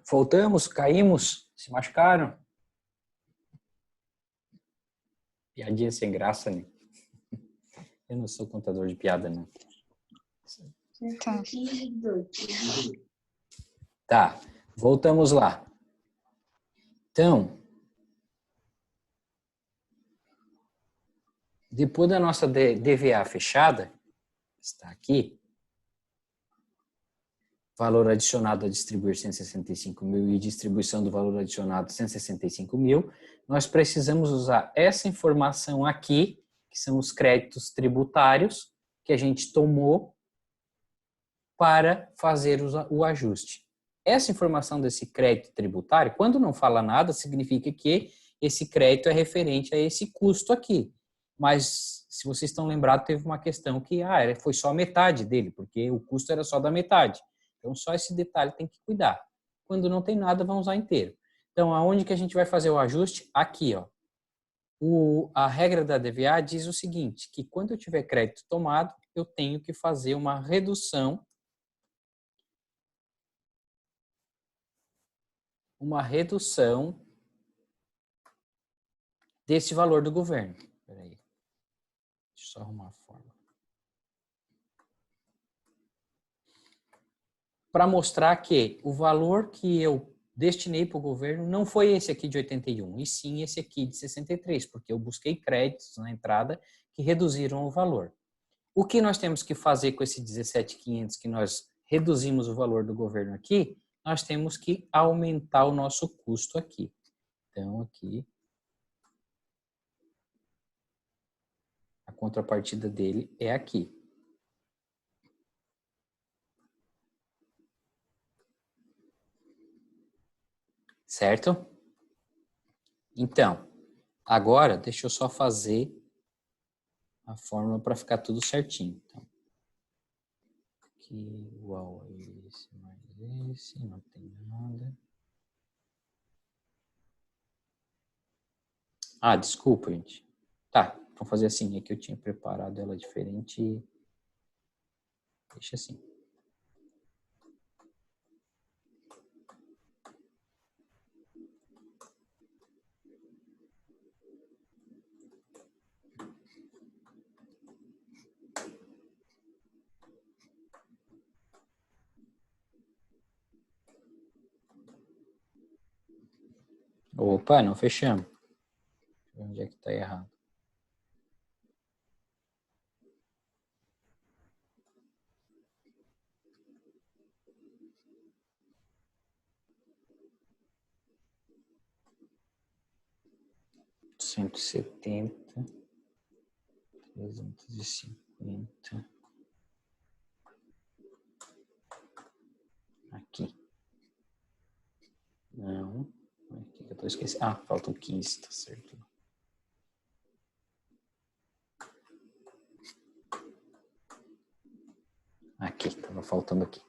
Voltamos, caímos, se machucaram. Piadinha sem graça, né? Eu não sou contador de piada, não. Então, Tá, voltamos lá. Então, depois da nossa DVA fechada, está aqui, valor adicionado a distribuir 165 mil e distribuição do valor adicionado 165 mil, nós precisamos usar essa informação aqui, que são os créditos tributários que a gente tomou para fazer o ajuste. Essa informação desse crédito tributário, quando não fala nada, significa que esse crédito é referente a esse custo aqui. Mas, se vocês estão lembrados, teve uma questão que foi só metade dele, porque o custo era só da metade. Então, só esse detalhe tem que cuidar. Quando não tem nada, vamos usar inteiro. Então, aonde que a gente vai fazer o ajuste? Aqui, ó. A regra da DVA diz o seguinte, que quando eu tiver crédito tomado, eu tenho que fazer uma redução desse valor do governo. Espera aí. Deixa eu só arrumar a forma. Para mostrar que o valor que eu destinei para o governo não foi esse aqui de 81, e sim esse aqui de 63, porque eu busquei créditos na entrada que reduziram o valor. O que nós temos que fazer com esse 17.500 que nós reduzimos o valor do governo aqui? Nós temos que aumentar o nosso custo aqui. Então, aqui, a contrapartida dele é aqui. Certo? Então, agora deixa eu só fazer a fórmula para ficar tudo certinho. Então, aqui igual a esse mais esse, não tem nada. Ah, desculpa, gente. Tá, vamos fazer assim, é que eu tinha preparado ela diferente. Deixa assim. Opa, não fechamos. Onde é que está errado? R$ 170, 350. Aqui. Não. Aqui que eu tô esquecendo. Ah, faltam 15, tá certo. Aqui, estava faltando aqui.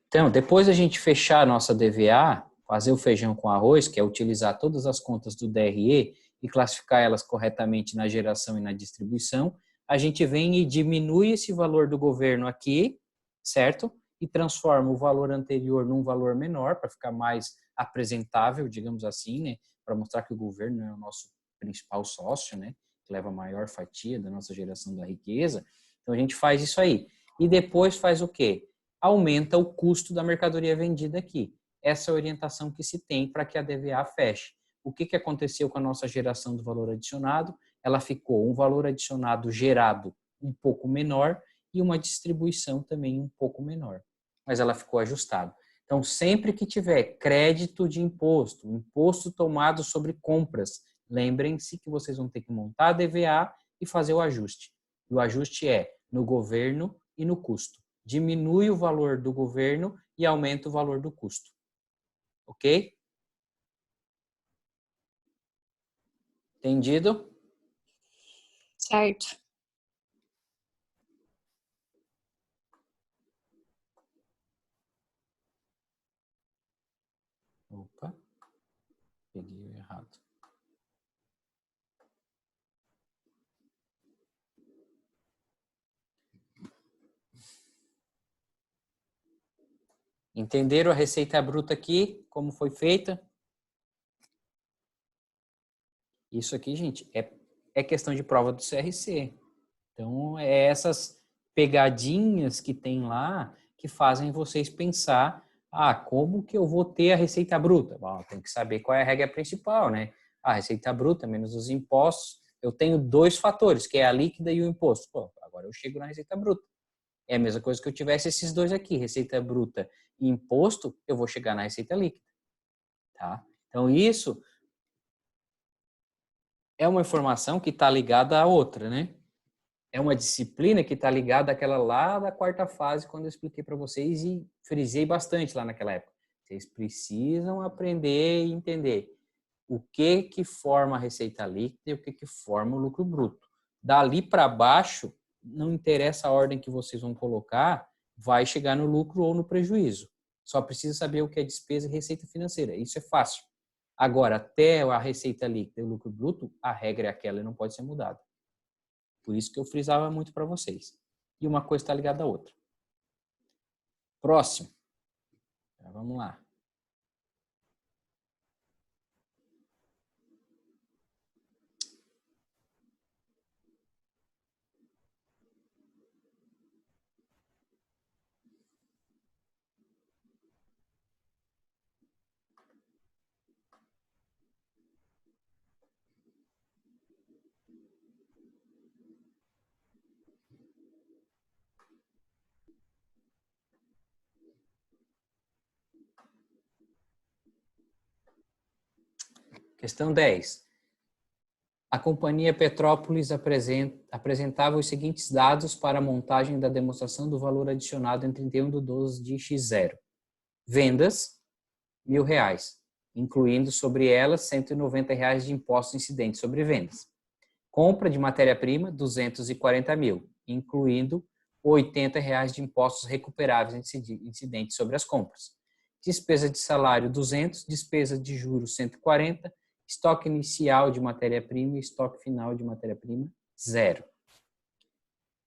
Então, depois a gente fechar a nossa DVA, fazer o feijão com arroz, que é utilizar todas as contas do DRE e classificar elas corretamente na geração e na distribuição, a gente vem e diminui esse valor do governo aqui, certo? E transforma o valor anterior num valor menor, para ficar mais apresentável, digamos assim, né? Para mostrar que o governo é o nosso principal sócio, né? Que leva a maior fatia da nossa geração da riqueza. Então, a gente faz isso aí. E depois faz o quê? Aumenta o custo da mercadoria vendida aqui. Essa é a orientação que se tem para que a DVA feche. O que aconteceu com a nossa geração do valor adicionado? Ela ficou um valor adicionado gerado um pouco menor e uma distribuição também um pouco menor, mas ela ficou ajustada. Então, sempre que tiver crédito de imposto, imposto tomado sobre compras, lembrem-se que vocês vão ter que montar a DVA e fazer o ajuste. E o ajuste é no governo e no custo. Diminui o valor do governo e aumenta o valor do custo. Ok? Entendido? Certo. Opa, peguei o errado. Entenderam a receita bruta aqui, como foi feita? Isso aqui, gente, é questão de prova do CRC. Então, é essas pegadinhas que tem lá que fazem vocês pensar, como que eu vou ter a receita bruta? Bom, tem que saber qual é a regra principal, né? A receita bruta menos os impostos. Eu tenho dois fatores, que é a líquida e o imposto. Pô, agora eu chego na receita bruta. É a mesma coisa que eu tivesse esses dois aqui, receita bruta e imposto, eu vou chegar na receita líquida, tá? Então, isso é uma informação que está ligada à outra, né? É uma disciplina que está ligada àquela lá da quarta fase, quando eu expliquei para vocês e frisei bastante lá naquela época. Vocês precisam aprender e entender o que forma a receita líquida e o que forma o lucro bruto. Dali para baixo, não interessa a ordem que vocês vão colocar, vai chegar no lucro ou no prejuízo. Só precisa saber o que é despesa e receita financeira. Isso é fácil. Agora, até a receita líquida e o lucro bruto, a regra é aquela e não pode ser mudada. Por isso que eu frisava muito para vocês. E uma coisa está ligada à outra. Próximo. Vamos lá. Questão 10. A companhia Petrópolis apresentava os seguintes dados para a montagem da demonstração do valor adicionado em 31/12 de X0. Vendas, R$ 1.000, incluindo sobre elas R$ 190 de impostos incidentes sobre vendas. Compra de matéria-prima, R$ 240.000, incluindo R$ 80 de impostos recuperáveis incidentes sobre as compras. Despesa de salário, 200, despesa de juros, 140, estoque inicial de matéria-prima e estoque final de matéria-prima, 0.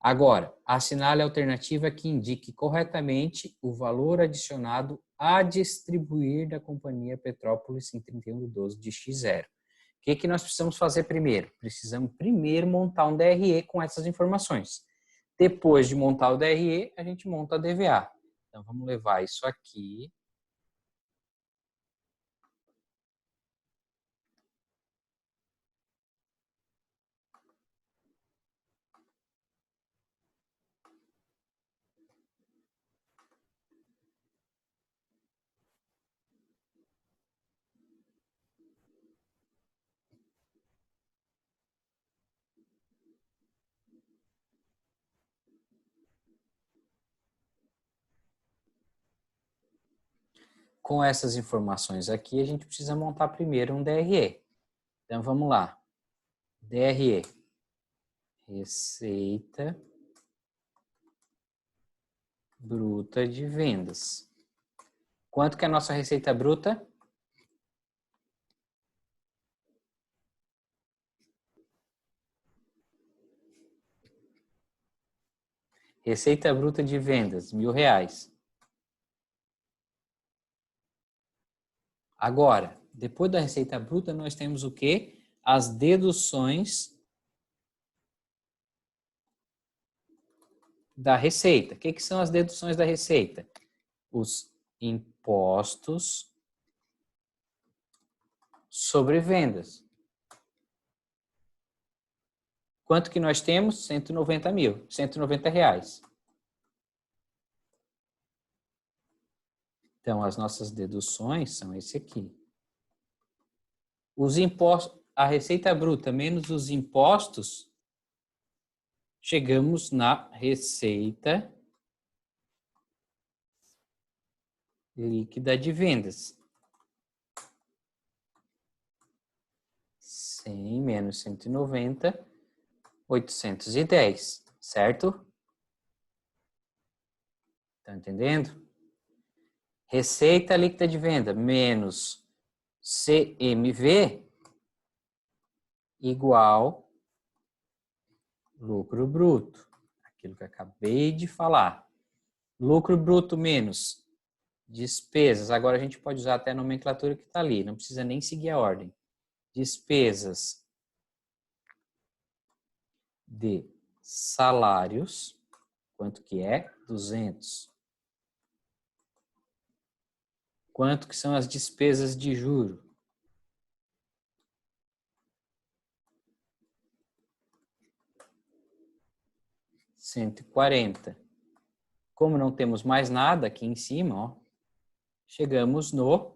Agora, assinale a alternativa que indique corretamente o valor adicionado a distribuir da companhia Petrópolis em 31/12 de X0. O que nós precisamos fazer primeiro? Precisamos primeiro montar um DRE com essas informações. Depois de montar o DRE, a gente monta a DVA. Então, vamos levar isso aqui. Com essas informações aqui, a gente precisa montar primeiro um DRE. Então, vamos lá. DRE. Receita bruta de vendas. Quanto que é a nossa receita bruta? Receita bruta de vendas, R$ 1.000. Agora, depois da receita bruta, nós temos o quê? As deduções da receita. O que são as deduções da receita? Os impostos sobre vendas. Quanto que nós temos? 190.000, R$ 190. Então, as nossas deduções são esse aqui. Os impostos, a receita bruta menos os impostos, chegamos na receita líquida de vendas. 100 menos 190, 810, certo? Tá entendendo? Receita líquida de venda menos CMV igual lucro bruto. Aquilo que eu acabei de falar. Lucro bruto menos despesas. Agora a gente pode usar até a nomenclatura que está ali. Não precisa nem seguir a ordem. Despesas de salários. Quanto que é? 200. Quanto que são as despesas de juro? 140. Como não temos mais nada aqui em cima, ó, chegamos no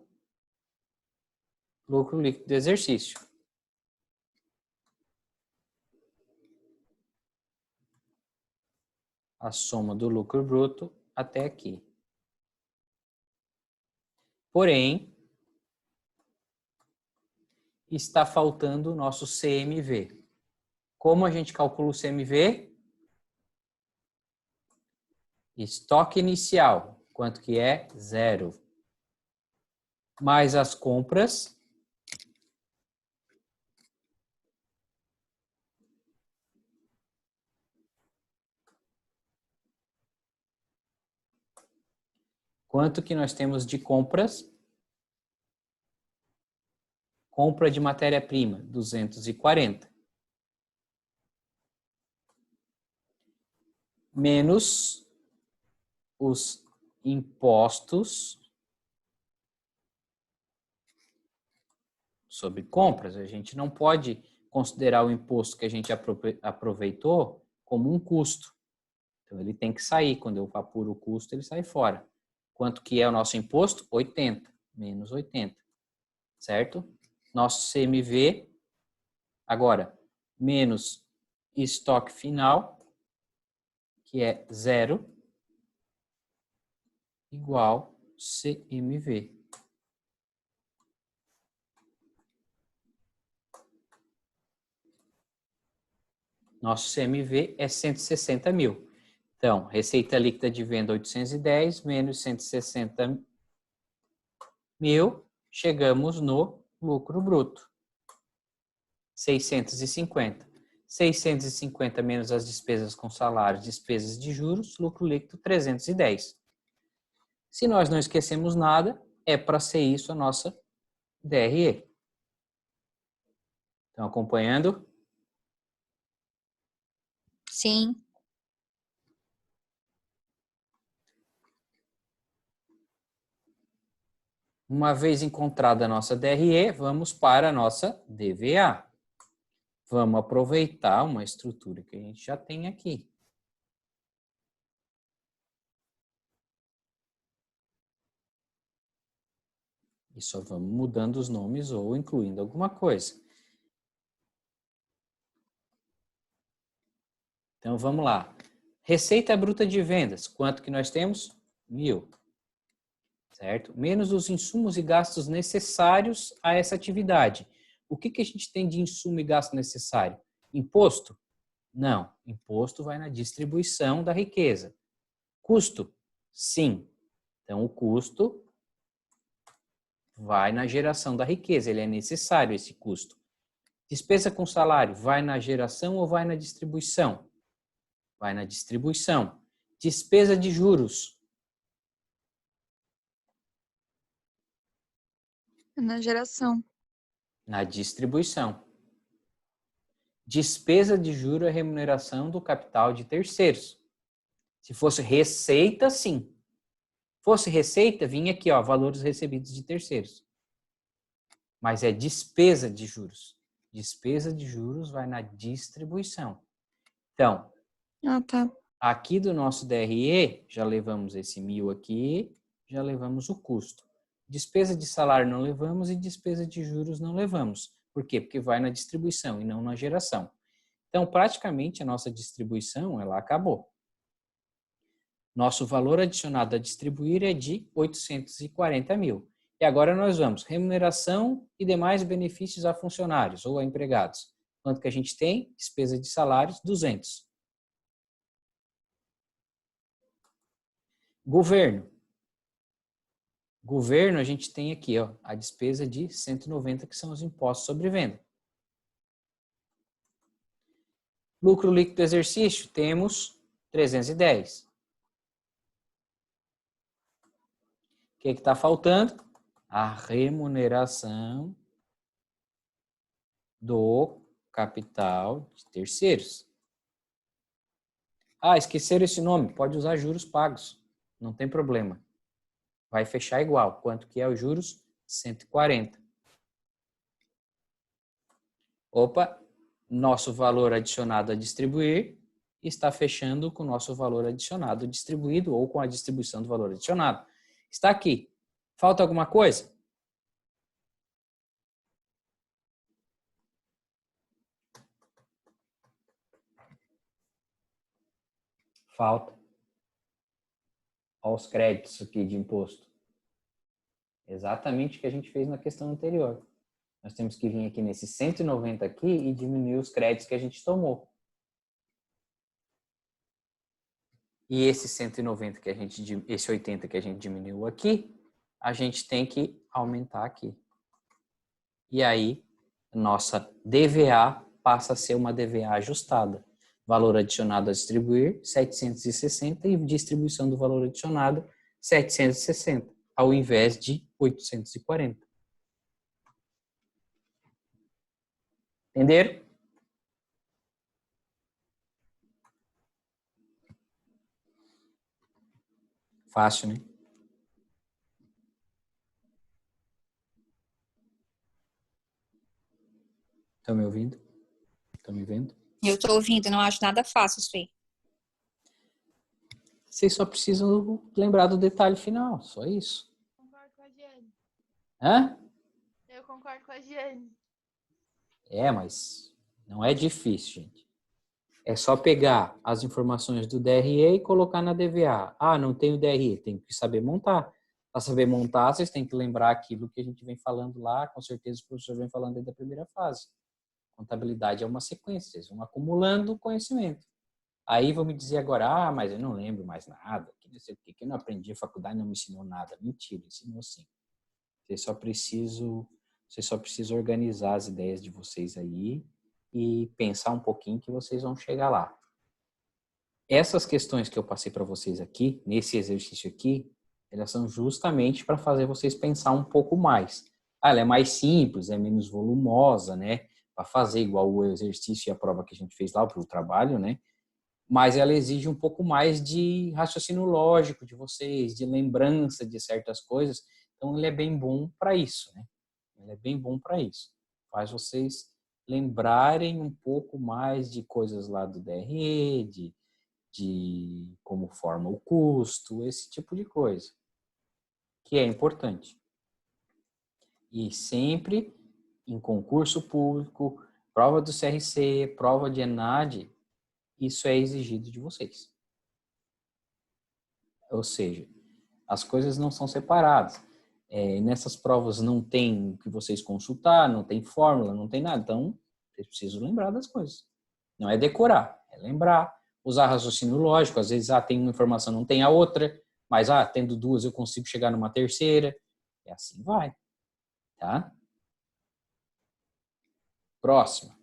lucro líquido do exercício. A soma do lucro bruto até aqui. Porém, está faltando o nosso CMV. Como a gente calcula o CMV? Estoque inicial, quanto que é? 0. Mais as compras. Quanto que nós temos de compras? Compra de matéria-prima, 240. Menos os impostos sobre compras. A gente não pode considerar o imposto que a gente aproveitou como um custo. Então, ele tem que sair. Quando eu apuro o custo, ele sai fora. Quanto que é o nosso imposto? 80. Menos 80. Certo? Nosso CMV, agora, menos estoque final, que é 0, igual CMV. Nosso CMV é 160 mil. Então, receita líquida de venda 810 menos 160 mil, chegamos no lucro bruto. 650. 650 menos as despesas com salários, despesas de juros, lucro líquido 310. Se nós não esquecemos nada, é para ser isso a nossa DRE. Estão acompanhando? Sim. Uma vez encontrada a nossa DRE, vamos para a nossa DVA. Vamos aproveitar uma estrutura que a gente já tem aqui. E só vamos mudando os nomes ou incluindo alguma coisa. Então, vamos lá. Receita bruta de vendas. Quanto que nós temos? 1.000. Certo? Menos os insumos e gastos necessários a essa atividade. O que que a gente tem de insumo e gasto necessário? Imposto? Não. Imposto vai na distribuição da riqueza. Custo? Sim. Então, o custo vai na geração da riqueza. Ele é necessário, esse custo. Despesa com salário? Vai na geração ou vai na distribuição? Vai na distribuição. Despesa de juros? Na geração. Na distribuição. Despesa de juros é remuneração do capital de terceiros. Se fosse receita, sim. Fosse receita, vinha aqui, ó, valores recebidos de terceiros. Mas é despesa de juros. Despesa de juros vai na distribuição. Então, Tá. aqui do nosso DRE, já levamos esse 1.000 aqui, já levamos o custo. Despesa de salário não levamos e despesa de juros não levamos. Por quê? Porque vai na distribuição e não na geração. Então, praticamente, a nossa distribuição, ela acabou. Nosso valor adicionado a distribuir é de 840 mil. E agora nós vamos remuneração e demais benefícios a funcionários ou a empregados. Quanto que a gente tem? Despesa de salários, 200. Governo. Governo, a gente tem aqui, ó, a despesa de 190, que são os impostos sobre venda. Lucro líquido do exercício, temos 310. O que está faltando? A remuneração do capital de terceiros. Ah, esqueceram esse nome. Pode usar juros pagos. Não tem problema. Vai fechar igual. Quanto que é os juros? 140. Opa, nosso valor adicionado a distribuir está fechando com o nosso valor adicionado distribuído ou com a distribuição do valor adicionado. Está aqui. Falta alguma coisa? Falta. Olha os créditos aqui de imposto. Exatamente o que a gente fez na questão anterior. Nós temos que vir aqui nesse 190 aqui e diminuir os créditos que a gente tomou. E esse 190 que esse 80 que a gente diminuiu aqui, a gente tem que aumentar aqui. E aí, nossa DVA passa a ser uma DVA ajustada. Valor adicionado a distribuir, 760, e distribuição do valor adicionado, 760, ao invés de 840. Entenderam? Fácil, né? Estão me ouvindo? Estão me vendo? Eu estou ouvindo, não acho nada fácil isso aí. Vocês só precisam lembrar do detalhe final, só isso. Eu concordo com a Giane. Hã? Eu concordo com a Giane. É, mas não é difícil, gente. É só pegar as informações do DRE e colocar na DVA. Ah, não tem o DRE, tem que saber montar. Para saber montar, vocês têm que lembrar aquilo que a gente vem falando lá, com certeza o professor vem falando desde a primeira fase. Contabilidade é uma sequência, vocês vão acumulando conhecimento. Aí vão me dizer agora, mas eu não lembro mais nada, que não sei o que eu não aprendi, a faculdade não me ensinou nada. Mentira, ensinou sim. Vocês só precisam organizar as ideias de vocês aí e pensar um pouquinho que vocês vão chegar lá. Essas questões que eu passei para vocês aqui, nesse exercício aqui, elas são justamente para fazer vocês pensar um pouco mais. Ah, ela é mais simples, é menos volumosa, né? Para fazer igual o exercício e a prova que a gente fez lá para o trabalho, né? Mas ela exige um pouco mais de raciocínio lógico de vocês, de lembrança de certas coisas. Então, ele é bem bom para isso, né? Ele é bem bom para isso. Faz vocês lembrarem um pouco mais de coisas lá do DRE, de como forma o custo, esse tipo de coisa, que é importante. E sempre em concurso público, prova do CRC, prova de ENAD, isso é exigido de vocês. Ou seja, as coisas não são separadas. Nessas provas não tem o que vocês consultar, não tem fórmula, não tem nada. Então, vocês precisam lembrar das coisas. Não é decorar, é lembrar. Usar raciocínio lógico. Às vezes, tem uma informação, não tem a outra. Mas, tendo duas, eu consigo chegar numa terceira. E assim vai. Tá? Próxima.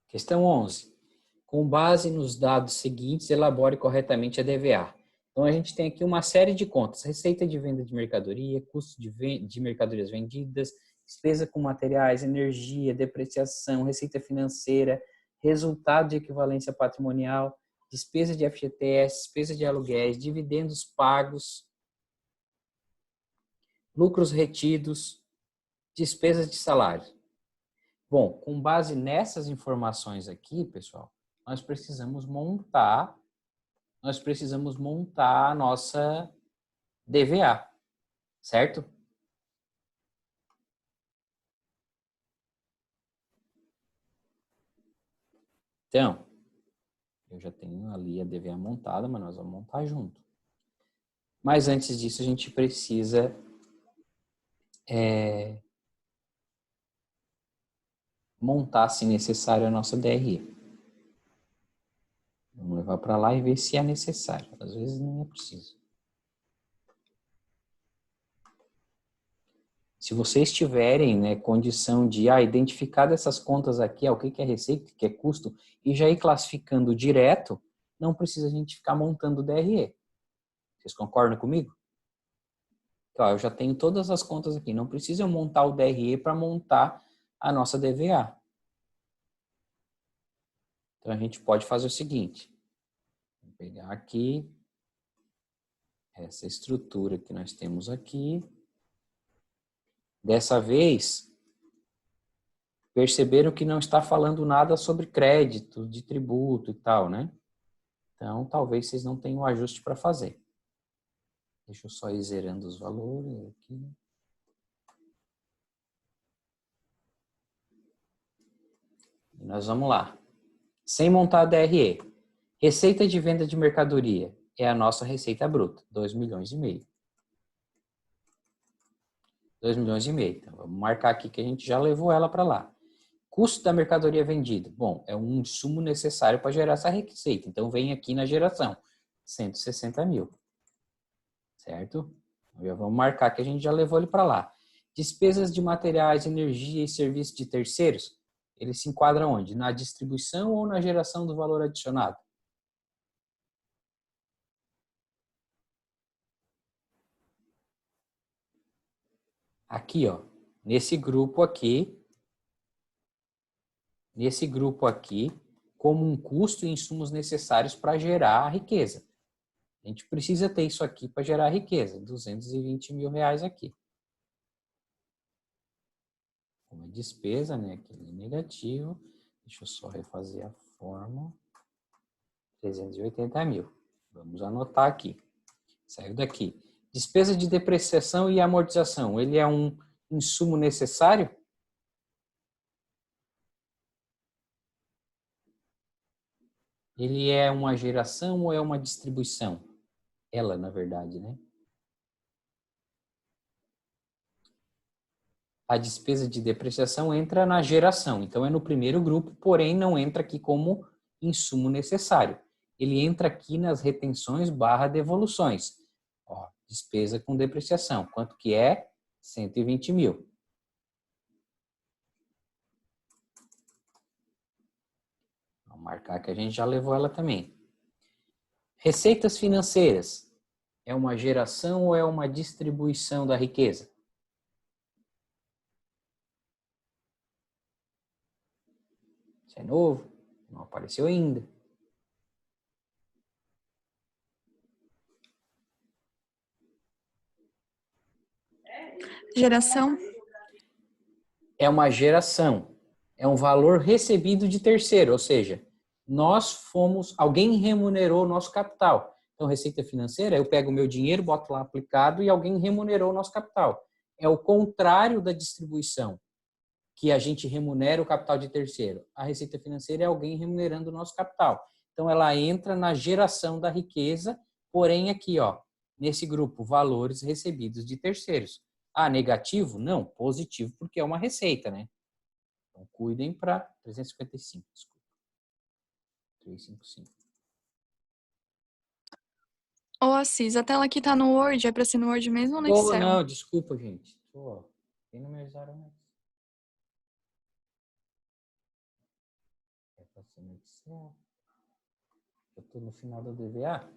Questão 11. Com base nos dados seguintes, elabore corretamente a DVA. Então, a gente tem aqui uma série de contas. Receita de venda de mercadoria, custo de mercadorias vendidas, despesa com materiais, energia, depreciação, receita financeira, resultado de equivalência patrimonial, despesa de FGTS, despesa de aluguéis, dividendos pagos, lucros retidos, Despesas de salário. Bom, com base nessas informações aqui, pessoal, nós precisamos montar a nossa DVA, certo? Então, eu já tenho ali a DVA montada, mas nós vamos montar junto. Mas antes disso, a gente precisa montar, se necessário, a nossa DRE. Vamos levar para lá e ver se é necessário. Às vezes não é preciso. Se vocês tiverem, né, condição de identificar dessas contas aqui, o que é receita, o que é custo, e já ir classificando direto, não precisa a gente ficar montando o DRE. Vocês concordam comigo? Então, eu já tenho todas as contas aqui. Não precisa eu montar o DRE para montar a nossa DVA. Então, a gente pode fazer o seguinte. Vou pegar aqui essa estrutura que nós temos aqui. Dessa vez, perceberam que não está falando nada sobre crédito, de tributo e tal, né? Então, talvez vocês não tenham ajuste para fazer. Deixa eu só ir zerando os valores aqui. E nós vamos lá. Sem montar a DRE. Receita de venda de mercadoria é a nossa receita bruta, 2 milhões e meio. 2 milhões e meio. Então, vamos marcar aqui que a gente já levou ela para lá. Custo da mercadoria vendida. Bom, é um insumo necessário para gerar essa receita. Então, vem aqui na geração. 160 mil. Certo? Já vamos marcar que a gente já levou ele para lá. Despesas de materiais, energia e serviços de terceiros. Ele se enquadra onde? Na distribuição ou na geração do valor adicionado? Aqui, ó. Nesse grupo aqui, como um custo e insumos necessários para gerar a riqueza. A gente precisa ter isso aqui para gerar riqueza, 220 mil reais aqui. Como é despesa, né? Aquele negativo. Deixa eu só refazer a fórmula. 380 mil. Vamos anotar aqui. Saiu daqui. Despesa de depreciação e amortização. Ele é um insumo necessário? Ele é uma geração ou é uma distribuição? Ela, na verdade, né? A despesa de depreciação entra na geração. Então, é no primeiro grupo, porém não entra aqui como insumo necessário. Ele entra aqui nas retenções / devoluções. Ó, despesa com depreciação. Quanto que é? 120 mil. Vamos marcar que a gente já levou ela também. Receitas financeiras. É uma geração ou é uma distribuição da riqueza? Isso é novo? Não apareceu ainda. Geração. É uma geração. É um valor recebido de terceiro, ou seja, alguém remunerou o nosso capital. Então, receita financeira, eu pego o meu dinheiro, boto lá aplicado e alguém remunerou o nosso capital. É o contrário da distribuição, que a gente remunera o capital de terceiro. A receita financeira é alguém remunerando o nosso capital. Então, ela entra na geração da riqueza, porém aqui, ó, nesse grupo, valores recebidos de terceiros. Ah, negativo? Não, positivo, porque é uma receita, né? Então, cuidem para 355, desculpa. 355. Ô, Assis, a tela aqui tá no Word, é pra ser no Word mesmo ou no Excel? Não, desculpa, gente. Tem no meu usuário antes. É para ser no Excel. Eu tô no final da DVA.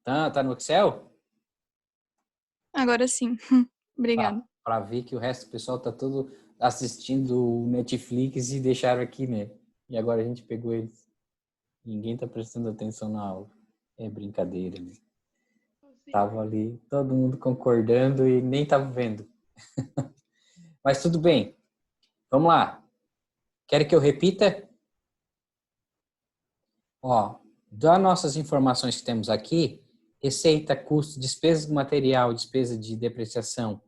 Tá no Excel? Agora sim. Obrigada. Para ver que o resto do pessoal tá todo assistindo o Netflix e deixaram aqui, né? E agora a gente pegou eles. Ninguém tá prestando atenção na aula. É brincadeira, né? Tava ali, todo mundo concordando e nem tava vendo. Mas tudo bem. Vamos lá. Quer que eu repita? Ó, das nossas informações que temos aqui, receita, custo, despesa de material, despesa de depreciação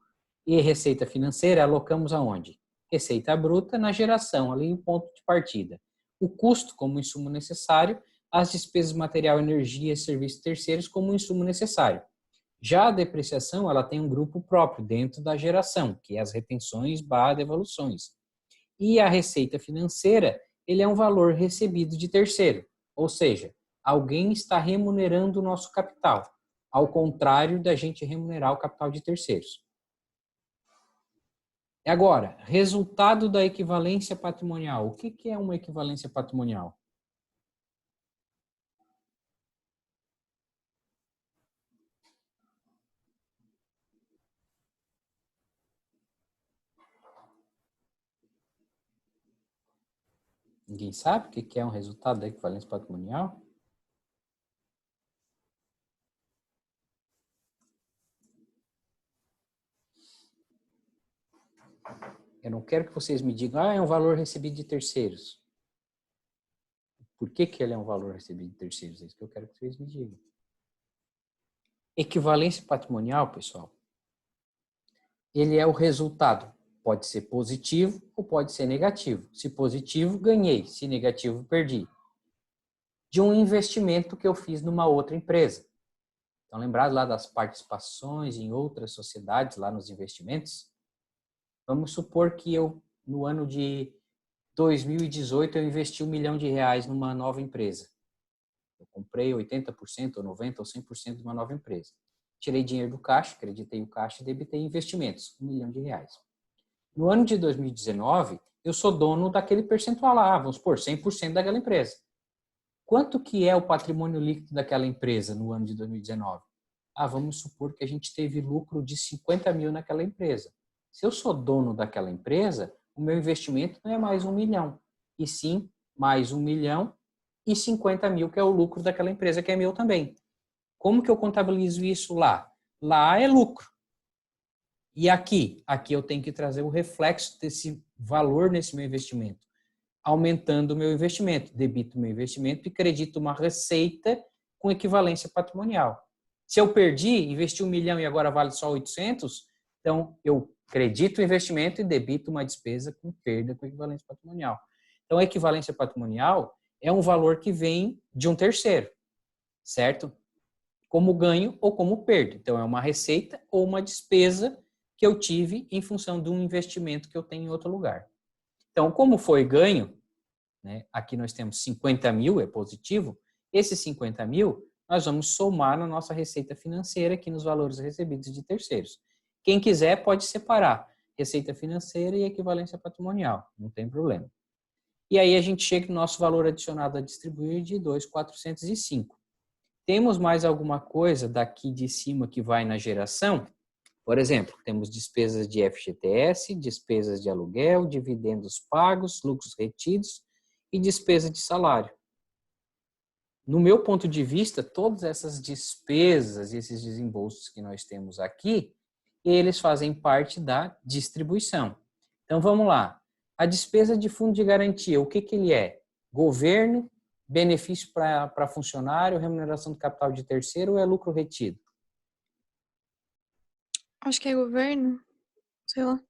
e receita financeira, alocamos aonde? Receita bruta na geração, ali em ponto de partida. O custo como insumo necessário, as despesas de material, energia e serviços terceiros como insumo necessário. Já a depreciação, ela tem um grupo próprio dentro da geração, que é as retenções / devoluções. E a receita financeira, ele é um valor recebido de terceiro, ou seja, alguém está remunerando o nosso capital, ao contrário da gente remunerar o capital de terceiros. Agora, resultado da equivalência patrimonial. O que é uma equivalência patrimonial? Ninguém sabe o que é um resultado da equivalência patrimonial? Eu não quero que vocês me digam, é um valor recebido de terceiros. Por que ele é um valor recebido de terceiros? É isso que eu quero que vocês me digam. Equivalência patrimonial, pessoal, ele é o resultado. Pode ser positivo ou pode ser negativo. Se positivo, ganhei. Se negativo, perdi. De um investimento que eu fiz numa outra empresa. Então, lembrado lá das participações em outras sociedades, lá nos investimentos? Vamos supor que eu, no ano de 2018, eu investi R$1 milhão numa nova empresa. Eu comprei 80%, ou 90%, ou 100% de uma nova empresa. Tirei dinheiro do caixa, acreditei o caixa e debitei investimentos, R$1 milhão. No ano de 2019, eu sou dono daquele percentual lá, vamos supor, 100% daquela empresa. Quanto que é o patrimônio líquido daquela empresa no ano de 2019? Vamos supor que a gente teve lucro de 50 mil naquela empresa. Se eu sou dono daquela empresa, o meu investimento não é mais 1 milhão, e sim mais 1 milhão e 50 mil, que é o lucro daquela empresa, que é meu também. Como que eu contabilizo isso lá? Lá é lucro. E aqui eu tenho que trazer o reflexo desse valor nesse meu investimento, aumentando o meu investimento, debito o meu investimento e credito uma receita com equivalência patrimonial. Se eu perdi, investi 1 milhão e agora vale só 800, então eu credito o investimento e debito uma despesa com perda com equivalência patrimonial. Então a equivalência patrimonial é um valor que vem de um terceiro, certo? Como ganho ou como perda. Então é uma receita ou uma despesa que eu tive em função de um investimento que eu tenho em outro lugar. Então, como foi ganho, né, aqui nós temos 50 mil, é positivo, esses 50 mil nós vamos somar na nossa receita financeira aqui nos valores recebidos de terceiros. Quem quiser pode separar receita financeira e equivalência patrimonial, não tem problema. E aí a gente chega no nosso valor adicionado a distribuir de 2.405. Temos mais alguma coisa daqui de cima que vai na geração? Por exemplo, temos despesas de FGTS, despesas de aluguel, dividendos pagos, lucros retidos e despesa de salário. No meu ponto de vista, todas essas despesas e esses desembolsos que nós temos aqui, eles fazem parte da distribuição. Então, vamos lá. A despesa de fundo de garantia, o que ele é? Governo, benefício para funcionário, remuneração do capital de terceiro ou é lucro retido? Acho que é governo, sei lá.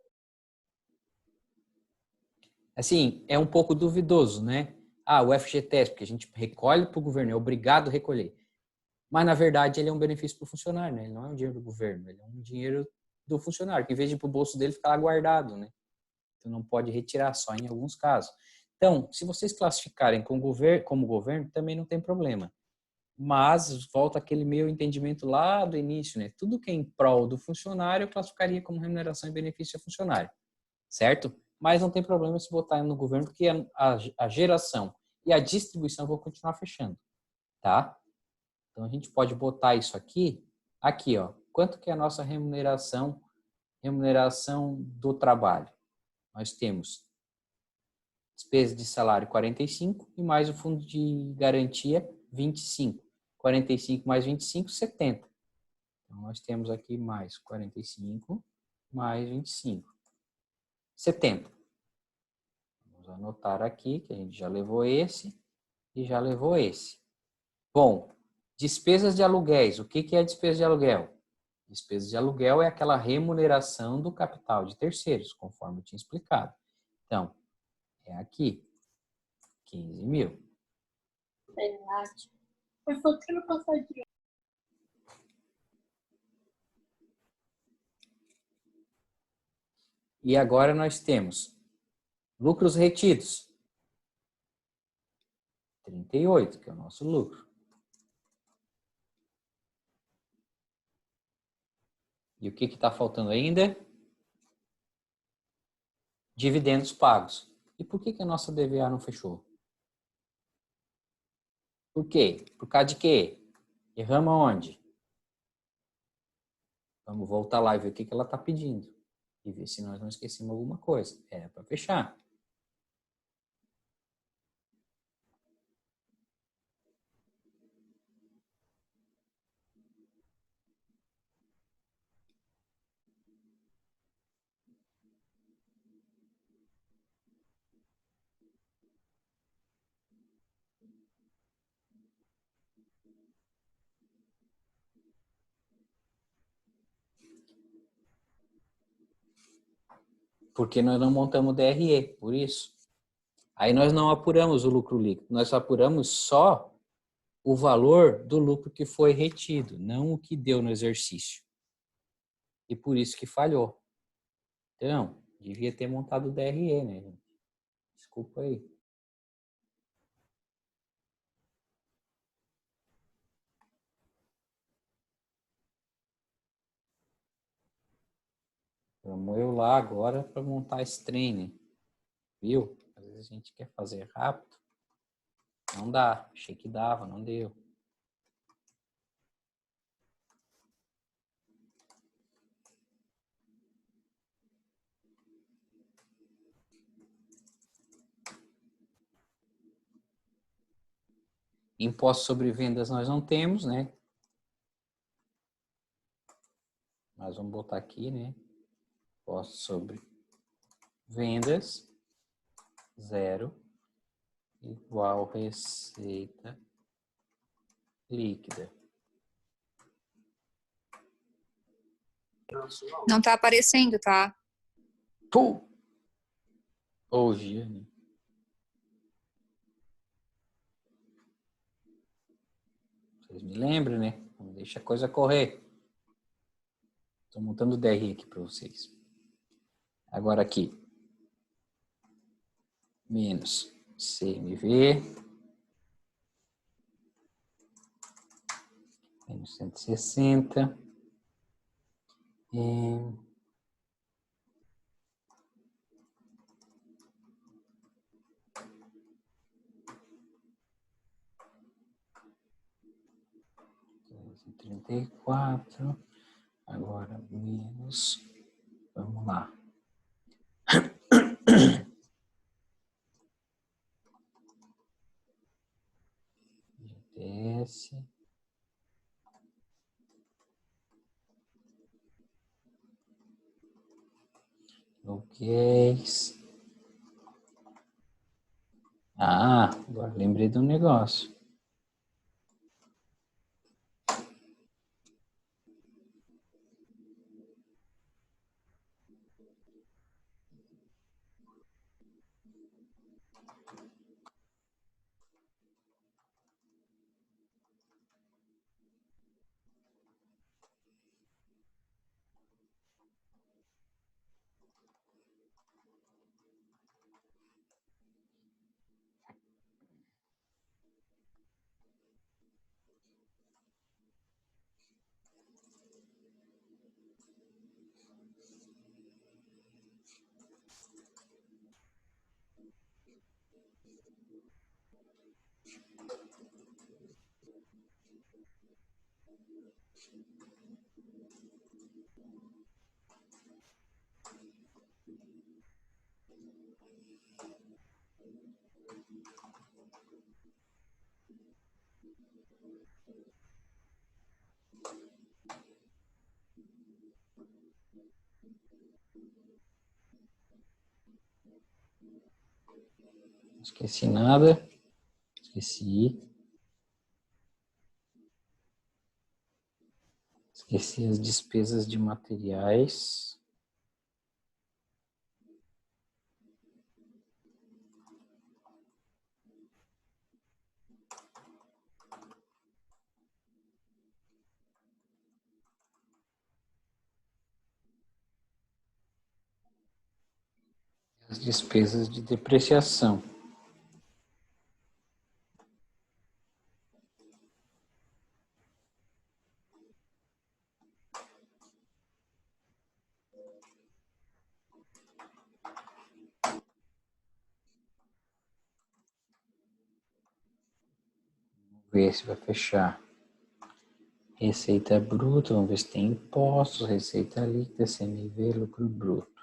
Assim, é um pouco duvidoso, né? O FGTS, porque a gente recolhe para o governo, é obrigado a recolher. Mas, na verdade, ele é um benefício para o funcionário, né? Ele não é um dinheiro do governo, ele é um dinheiro do funcionário, que em vez de ir para o bolso dele, fica lá guardado, né? Então, não pode retirar, só em alguns casos. Então, se vocês classificarem como governo, também não tem problema. Mas, volta aquele meu entendimento lá do início, né? Tudo que é em prol do funcionário, eu classificaria como remuneração e benefício a funcionário, certo? Mas não tem problema se botar no governo, porque a geração e a distribuição vão continuar fechando, tá? Então, a gente pode botar isso aqui, ó. Quanto que é a nossa remuneração do trabalho? Nós temos despesa de salário 45 e mais o fundo de garantia 25. 45 mais 25, 70. Então, nós temos aqui mais 45 mais 25. 70. Vamos anotar aqui que a gente já levou esse e já levou esse. Bom, despesas de aluguéis. O que é despesa de aluguel? Despesa de aluguel é aquela remuneração do capital de terceiros, conforme eu tinha explicado. Então, é aqui, 15 mil. Foi faltando passadinha. E agora nós temos lucros retidos. 38, que é o nosso lucro. E o que está faltando ainda? Dividendos pagos. E por que a nossa DVA não fechou? Por quê? Por causa de quê? Erramos onde? Vamos voltar lá e ver o que ela está pedindo. E ver se nós não esquecemos alguma coisa. Era para fechar. Porque nós não montamos DRE, por isso. Aí nós não apuramos o lucro líquido. Nós apuramos só o valor do lucro que foi retido, não o que deu no exercício. E por isso que falhou. Então, devia ter montado o DRE, né, gente? Desculpa aí. Vamos eu lá agora para montar esse trem, né? Viu? Às vezes a gente quer fazer rápido. Não dá. Achei que dava, não deu. Imposto sobre vendas nós não temos, né? Mas vamos botar aqui, né? Imposto sobre vendas, 0, igual receita líquida. Não tá aparecendo, tá? Pum! Hoje, né? Vocês me lembram, né? Não deixa a coisa correr. Estou montando o DRE aqui para vocês. Agora aqui. Menos CMV. Menos 160. E... $34. Agora menos. Vamos lá. GTS. Aluguéis. Ah, agora lembrei de um negócio. Esqueci nada. Esqueci. Esqueci as despesas de materiais. As despesas de depreciação. Vamos ver se vai fechar. Receita bruta, vamos ver se tem impostos, receita líquida, CMV, lucro bruto.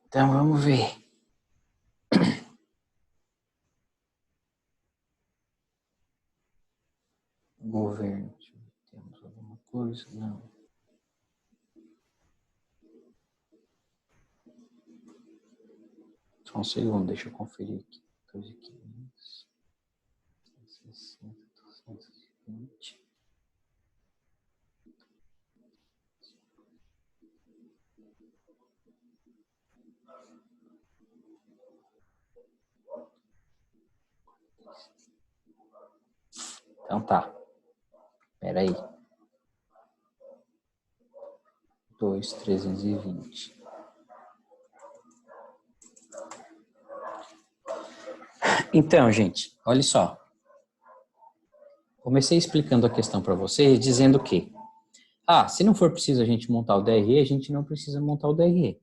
Então, vamos ver. Governo. Temos alguma coisa? Não. Só um segundo, deixa eu conferir aqui. 14.500. 160, 220. Então tá. Espera aí. 2.320. Então, gente, olha só. Comecei explicando a questão para vocês, dizendo que, se não for preciso a gente montar o DRE, a gente não precisa montar o DRE.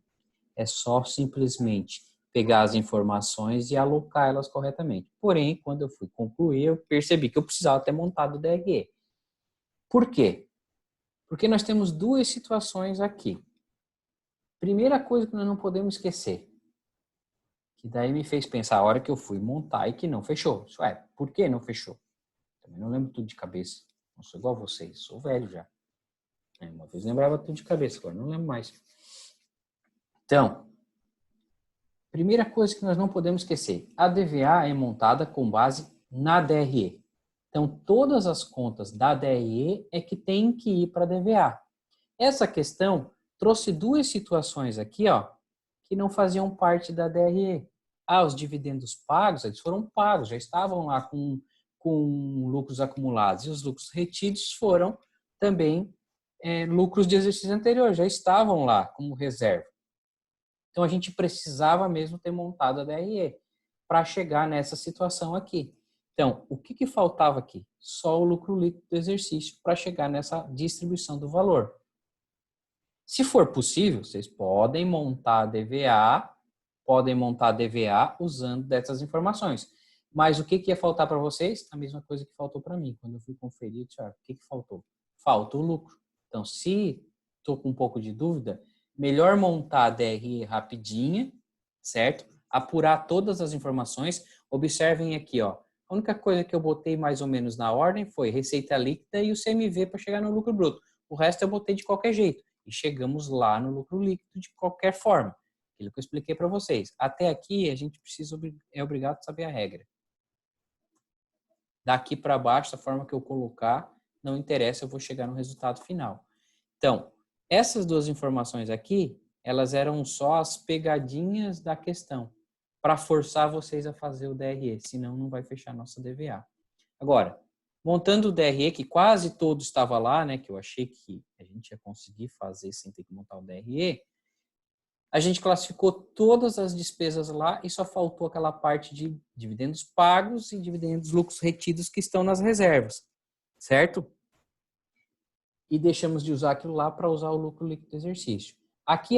É só simplesmente pegar as informações e alocar elas corretamente. Porém, quando eu fui concluir, eu percebi que eu precisava ter montado o DRE. Por quê? Porque nós temos duas situações aqui. Primeira coisa que nós não podemos esquecer, que daí me fez pensar a hora que eu fui montar e que não fechou. Por que não fechou? Também não lembro tudo de cabeça. Não sou igual a vocês, sou velho já. Uma vez lembrava tudo de cabeça, agora não lembro mais. Então, primeira coisa que nós não podemos esquecer, a DVA é montada com base na DRE. Então, todas as contas da DRE é que tem que ir para a DVA. Essa questão trouxe duas situações aqui, que não faziam parte da DRE. Os dividendos pagos, eles foram pagos, já estavam lá com lucros acumulados. E os lucros retidos foram também lucros de exercício anterior, já estavam lá como reserva. Então, a gente precisava mesmo ter montado a DRE para chegar nessa situação aqui. Então, o que faltava aqui? Só o lucro líquido do exercício para chegar nessa distribuição do valor. Se for possível, vocês podem montar a DVA usando dessas informações. Mas o que ia faltar para vocês? A mesma coisa que faltou para mim. Quando eu fui conferir, eu disse, o que faltou? Falta o lucro. Então, se estou com um pouco de dúvida, melhor montar a DRE rapidinha, certo? Apurar todas as informações. Observem aqui, A única coisa que eu botei mais ou menos na ordem foi receita líquida e o CMV para chegar no lucro bruto. O resto eu botei de qualquer jeito. E chegamos lá no lucro líquido de qualquer forma. Aquilo que eu expliquei para vocês. Até aqui, a gente é obrigado a saber a regra. Daqui para baixo, da forma que eu colocar, não interessa, eu vou chegar no resultado final. Então, essas duas informações aqui, elas eram só as pegadinhas da questão, para forçar vocês a fazer o DRE, senão não vai fechar a nossa DVA. Agora, montando o DRE, que quase todo estava lá, né, que eu achei que a gente ia conseguir fazer sem ter que montar o DRE, a gente classificou todas as despesas lá e só faltou aquela parte de dividendos pagos e dividendos lucros retidos que estão nas reservas, certo? E deixamos de usar aquilo lá para usar o lucro líquido do exercício. Aqui